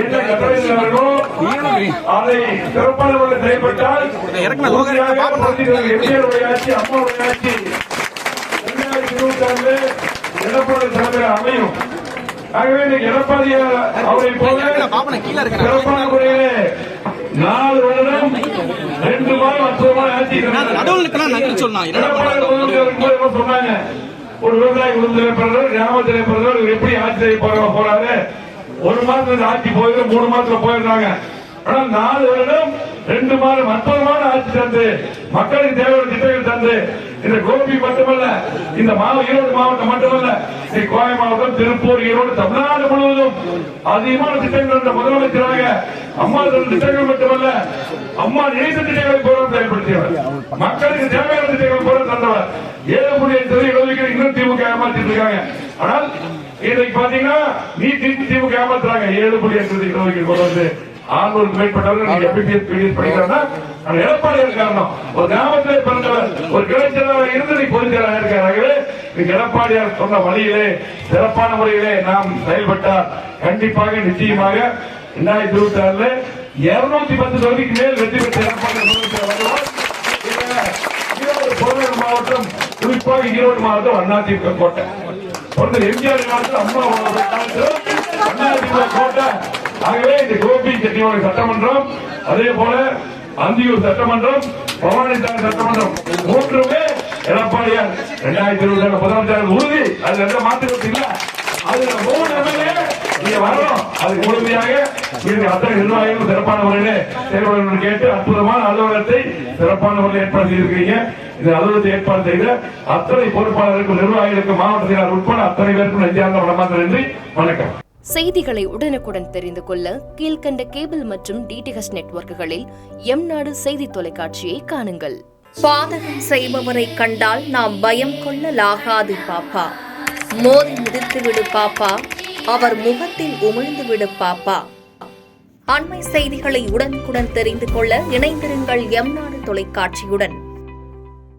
என்ன கட்டளையிட்டார்களோ அதை சிறப்பான முறையில் செயல்பட்டால் எம்ஜிஆருடைய ஆட்சி, அம்மாவுடைய ஆட்சி 2026 எடப்பாடி தலைமையில் அமையும். ஆகவே எடப்பாடி அவரை போல சிறப்பான முறையிலே 4 வருடம் 2 மாதம் அற்புதமான ஆட்சி சொன்னாங்க. ஒரு விவசாயி விருந்திலே பிறந்தவர், கிராமத்திலே பிறந்தவர், எப்படி ஆட்சி செய்ய போறாரு? 1 மாதத்துல ஆட்சி போயிரு, 3 மாதத்துல போயிருந்தாங்க. ஆனால் 4 வருடம் 2 மாதம் அற்புதமான ஆட்சி தந்து மக்களுக்கு தேவையான திட்டங்கள் தந்து இந்த கோபி மட்டுமல்ல, இந்த ஈரோடு மாவட்டம் மட்டுமல்ல, கோவை மாவட்டம், திருப்பூர், ஈரோடு, தமிழ்நாடு முழுவதும் அதிகமான திட்டங்கள் என்ற முதலமைச்சராக அம்மா திட்டங்கள் மட்டுமல்ல, அம்மா நினைத்த திட்டங்களை போல செயல்படுத்தியவர், மக்களுக்கு தேவையான திட்டங்கள் போல தந்தவர். 7.5 இன்னும் திமுக ஏமாற்றிட்டு இருக்காங்க. ஆனால் இன்றைக்கு பாத்தீங்கன்னா திமுக ஏமாத்துறாங்க. 7.5 கொண்டு வந்து 600க்கு மேற்பட்டவர்கள் எம்பிபிஎஸ் பிடிஎஸ் படிக்கிறாங்கன்னா எடப்பாடியார் காரணம். ஒரு கிராமத்திலே பிறந்தவர், ஒரு கிளைச்சலாக இருந்து பொதுச்செயலாளர் இருக்கிறார்களே. எடப்பாடியார் சொன்ன வழியிலே சிறப்பான முறையிலே நாம் செயல்பட்டால் கண்டிப்பாக நிச்சயமாக 2026 210 தொகுதிக்கு மேல் வெற்றி பெற்ற எடப்பாடி ஈரோடு மாவட்டம், குறிப்பாக ஈரோடு மாவட்டம் அதிமுக கோட்டை, எம்ஜிஆர் காலத்தில் அம்மா அதிமுக கோட்டை. ஆகவே இந்த கோபி செட்டிவாளர் சட்டமன்றம், அதே போல அந்தியூர் சட்டமன்றம், பவானிசாகர் சட்டமன்றம், 3மே எடப்பாடியார் 2027 முதலமைச்சர் உறுதி. அது எந்த மாற்றம் இல்ல. அதுல 3 எம்எல்ஏ நீங்க வரணும். அதுக்கு முழுமையாக அத்தனை நிர்வாகிகள் சிறப்பான முறையிலே செயல்பட கேட்டு அற்புதமான அலுவலகத்தை சிறப்பான முறையில் ஏற்பாடு செய்திருக்கீங்க. இந்த அலுவலகத்தை ஏற்பாடு செய்த அத்தனை பொறுப்பாளர்களுக்கும், நிர்வாகிகளுக்கும், மாவட்டத்தினர் உட்பட அத்தனை பேருக்கும் நெஞ்சார்ந்த வணக்கம். நன்றி, வணக்கம். செய்திகளை உடனுக்குடன் தெரிந்து கொள்ள கீழ்கண்ட கேபிள் மற்றும் டிடிஎச் நெட்வொர்க்குகளில் எம்நாடு செய்தி தொலைக்காட்சியை காணுங்கள். பாதகம் செய்பவரை கண்டால் நாம் பயம் கொள்ளலாகாது பாப்பா. மோதி மிதித்து விடு பாப்பா, அவர் முகத்தில் உமிழ்ந்து விடு பாப்பா. அண்மை செய்திகளை உடனுக்குடன் தெரிந்து கொள்ள இணைந்திருங்கள் எம்நாடு தொலைக்காட்சியுடன்.